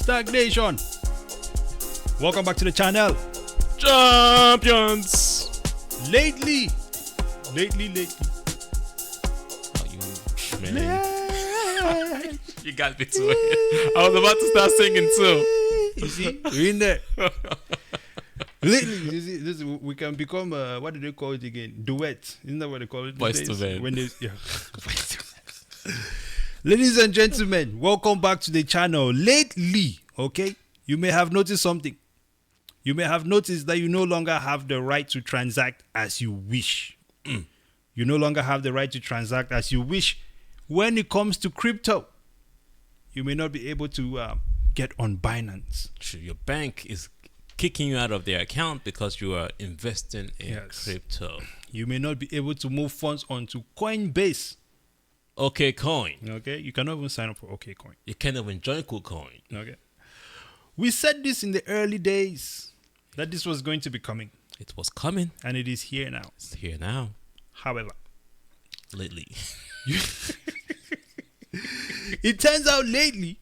STAKK Nation, welcome back to the channel. Champions. Lately. Oh, you man. You got me too. I was about to start singing too. You see, we're in there. Lately, you see, we can become what do they call it again? Duet. Isn't that what they call it? Voice to man. When they, yeah. Ladies and gentlemen, welcome back to the channel. Lately, okay, you may have noticed something. You may have noticed that you no longer have the right to transact as you wish. You no longer have the right to transact as you wish when it comes to crypto. You may not be able to get on Binance. Sure, your bank is kicking you out of their account because you are investing in crypto. You may not be able to move funds onto Coinbase. Okay, Coin. Okay, you cannot even sign up for OK Coin. You can't even join KuCoin. Okay. We said this in the early days that this was going to be coming. It was coming. And it is here now. It's here now. However, lately. It turns out lately,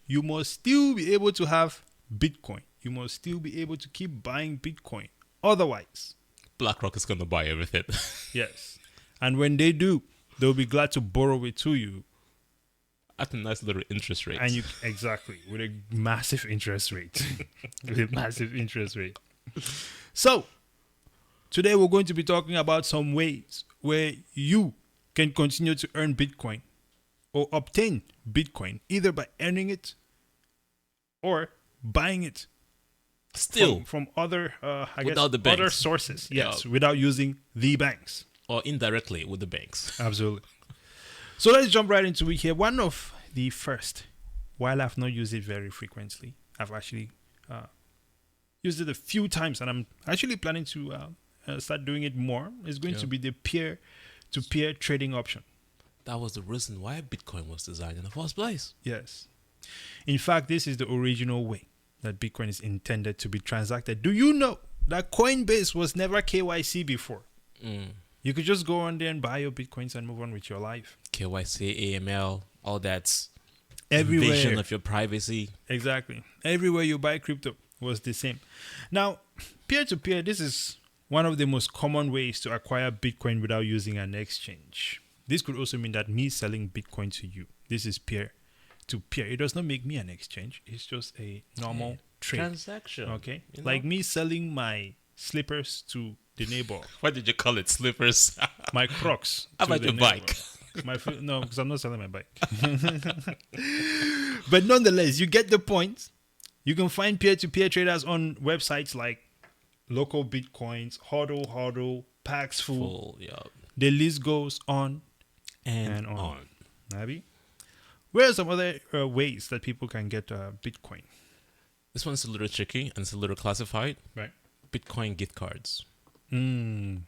you must still be able to have Bitcoin. You must still be able to keep buying Bitcoin. Otherwise, BlackRock is going to buy everything. Yes. And when they do, they'll be glad to borrow it to you. At a nice little interest rate. And you exactly, with a massive interest rate. With a massive interest rate. So, today we're going to be talking about some ways where you can continue to earn Bitcoin or obtain Bitcoin either by earning it or buying it still from other without the banks. other sources. Yes, without using the banks. Or indirectly with the banks. Absolutely. So let's jump right into it here. One of the first, while I've not used it very frequently, I've actually used it a few times, and I'm actually planning to start doing it more. It's going to be the peer-to-peer trading option. That was the reason why Bitcoin was designed in the first place. Yes. In fact, this is the original way that Bitcoin is intended to be transacted. Do you know that Coinbase was never KYC before? You could just go on there and buy your Bitcoins and move on with your life. KYC, AML, all that everywhere. Invasion of your privacy. Exactly. Everywhere you buy crypto was the same. Now, peer-to-peer, this is one of the most common ways to acquire Bitcoin without using an exchange. This could also mean that me selling Bitcoin to you. This is peer-to-peer. It does not make me an exchange. It's just a normal trade. Transaction. Okay. Like me selling my slippers to the neighbor. What did you call it? Slippers? My Crocs. How about your bike? No, because I'm not selling my bike. But nonetheless, you get the point. You can find peer-to-peer traders on websites like Local Bitcoins, Hodl, Paxful. The list goes on and on. Maybe. Where are some other ways that people can get Bitcoin? This one's a little tricky and it's a little classified. Right. Bitcoin gift cards. I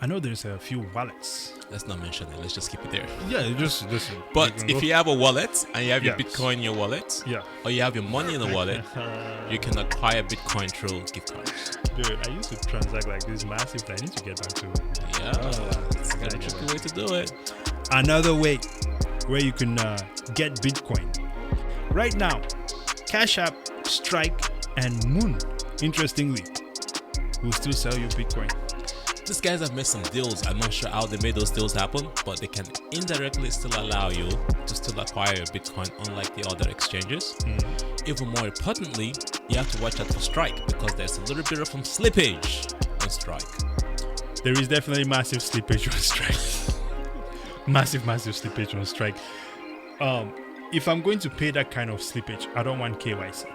know there's a few wallets. Let's not mention it. Let's just keep it there. Yeah, just. But if you have a wallet and you have your Bitcoin in your wallet, or you have your money in the wallet, you can acquire Bitcoin through gift cards. Dude, I used to transact like this massively. I need to get back to it. It's a tricky way to do it. Another way where you can get Bitcoin. Right now, Cash App, Strike, and Moon, interestingly, will still sell you Bitcoin. These guys have made some deals. I'm not sure how they made those deals happen, but they can indirectly still allow you to still acquire your Bitcoin, unlike the other exchanges. Even more importantly, you have to watch out for Strike because there's a little bit of some slippage on Strike. There is definitely massive slippage on Strike. massive slippage on Strike. If I'm going to pay that kind of slippage, I don't want KYC.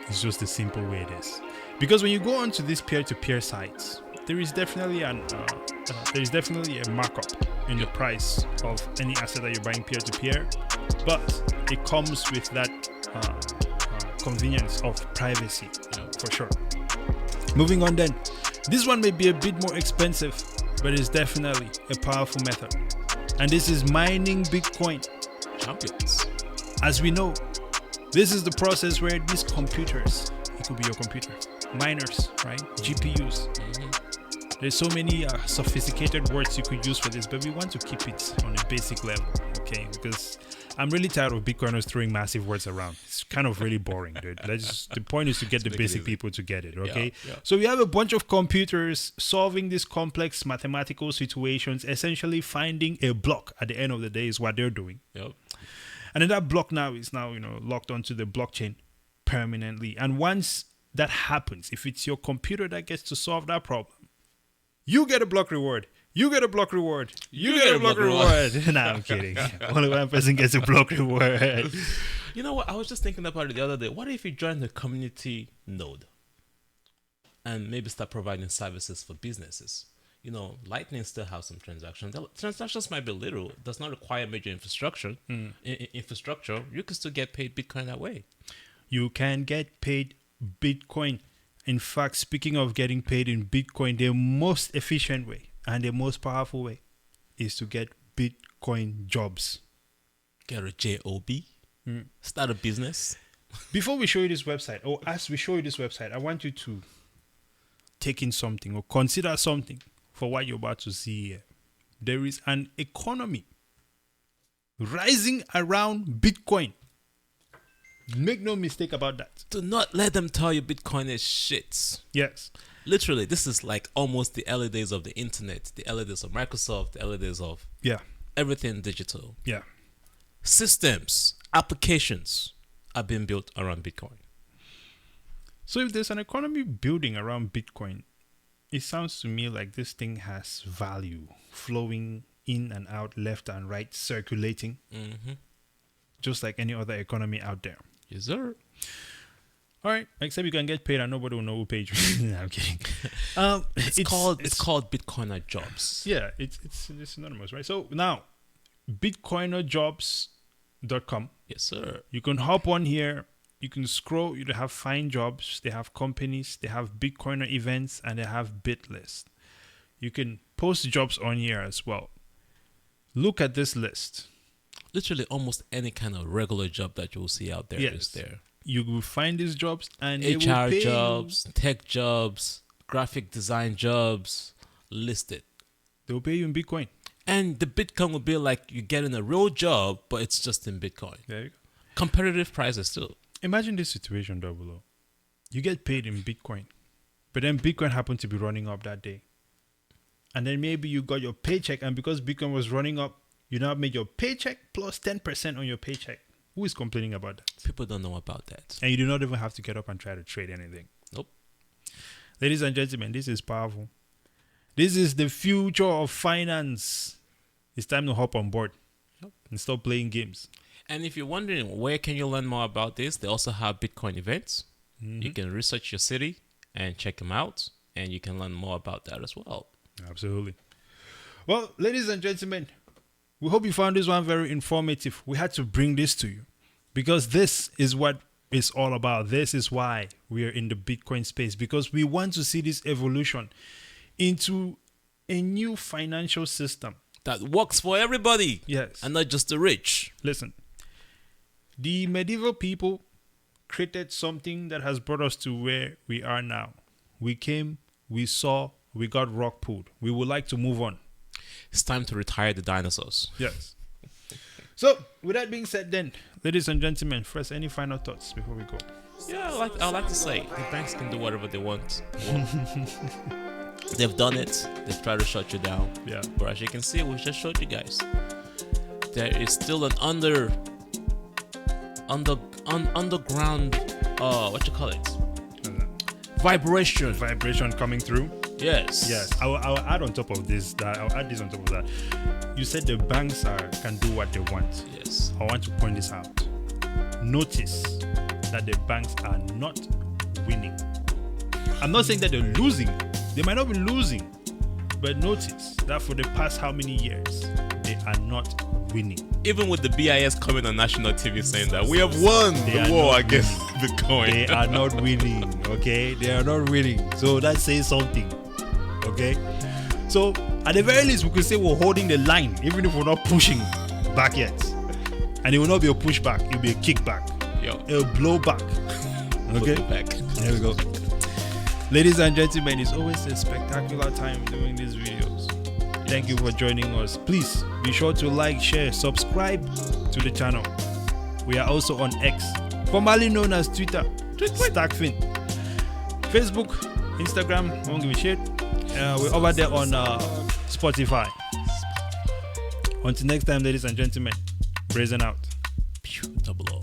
It's just the simple way it is. Because when you go onto these peer-to-peer sites, there is definitely a markup in the price of any asset that you're buying peer-to-peer, but it comes with that convenience of privacy, for sure. Moving on then, this one may be a bit more expensive, but it's definitely a powerful method. And this is mining Bitcoin. Champions. As we know, this is the process where these computers, it could be your computer, miners, right? GPUs. There's so many sophisticated words you could use for this, but we want to keep it on a basic level, okay? Because I'm really tired of Bitcoiners throwing massive words around. It's kind of really boring, dude. The point is to get the basic people to get it, okay? Yeah. So we have a bunch of computers solving these complex mathematical situations, essentially finding a block at the end of the day is what they're doing. Yep. And then that block now is locked onto the blockchain permanently. And once that happens, if it's your computer that gets to solve that problem, you get a block reward. You get a block reward. You get a block reward. Nah, I'm kidding. Only one person gets a block reward. You know what? I was just thinking about it the other day. What if you join the community node and maybe start providing services for businesses? You know, Lightning still has some transactions. The transactions might be little. It does not require major infrastructure. Infrastructure. You can still get paid Bitcoin that way. You can get paid Bitcoin. In fact, speaking of getting paid in Bitcoin, the most efficient way and the most powerful way is to get Bitcoin jobs. Get a job. Start a business. Before we show you this website, or as we show you this website, I want you to take in something or consider something for what you're about to see here. There is an economy rising around Bitcoin. Make no mistake about that. Do not let them tell you Bitcoin is shit. Yes. Literally, this is like almost the early days of the internet, the early days of Microsoft, the early days of everything digital. Yeah. Systems, applications are being built around Bitcoin. So if there's an economy building around Bitcoin, it sounds to me like this thing has value flowing in and out, left and right, circulating, just like any other economy out there. Yes, sir. All right, except you can get paid and nobody will know who paid you. No, I'm kidding. It's called Bitcoiner jobs. Yeah, it's synonymous, right? So now, bitcoinerjobs.com. Yes, sir. You can hop on here. You can scroll. You have find jobs. They have companies. They have Bitcoiner events, and they have bit list. You can post jobs on here as well. Look at this list. Literally, almost any kind of regular job that you will see out there is there. You will find these jobs and HR jobs, tech jobs, graphic design jobs listed. They will pay you in Bitcoin. And the Bitcoin will be like you're getting a real job, but it's just in Bitcoin. There you go. Competitive prices too. Imagine this situation, Double O. You get paid in Bitcoin, but then Bitcoin happened to be running up that day. And then maybe you got your paycheck, and because Bitcoin was running up, you now made your paycheck plus 10% on your paycheck. Who is complaining about that? People don't know about that. And you do not even have to get up and try to trade anything. Nope. Ladies and gentlemen, this is powerful. This is the future of finance. It's time to hop on board and stop playing games. And if you're wondering where can you learn more about this, they also have Bitcoin events. You can research your city and check them out, and you can learn more about that as well. Absolutely. Well, ladies and gentlemen, we hope you found this one very informative. We had to bring this to you because this is what it's all about. This is why we are in the Bitcoin space, because we want to see this evolution into a new financial system that works for everybody. Yes. And not just the rich. Listen, the medieval people created something that has brought us to where we are now. We came, we saw, we got rock pulled. We would like to move on. It's time to retire the dinosaurs. Yes. So, with that being said then, ladies and gentlemen, first, any final thoughts before we go? Yeah, I like to say, the banks can do whatever they want. They've done it. They've tried to shut you down. Yeah. But as you can see, we just showed you guys. There is still an underground, what you call it? Vibration coming through. Yes. I'll add on top of this. I'll add this on top of that. You said the banks can do what they want. Yes. I want to point this out. Notice that the banks are not winning. I'm not saying that they're losing. They might not be losing, but notice that for the past how many years they are not winning. Even with the BIS coming on national TV saying that we have won the war against Bitcoin. They are not winning, okay? They are not winning. So that says something, okay? So at the very least, we could say we're holding the line, even if we're not pushing back yet. And it will not be a pushback, it will be a kickback. A blowback. Okay? Back. There we go. Ladies and gentlemen, it's always a spectacular time doing these videos. Thank you for joining us. Please be sure to like, share, subscribe to the channel. We are also on X, formerly known as Twitter, STAKK. Facebook, Instagram, won't give a shit. We're over there on Spotify. Until next time, ladies and gentlemen, brazen out. Double O.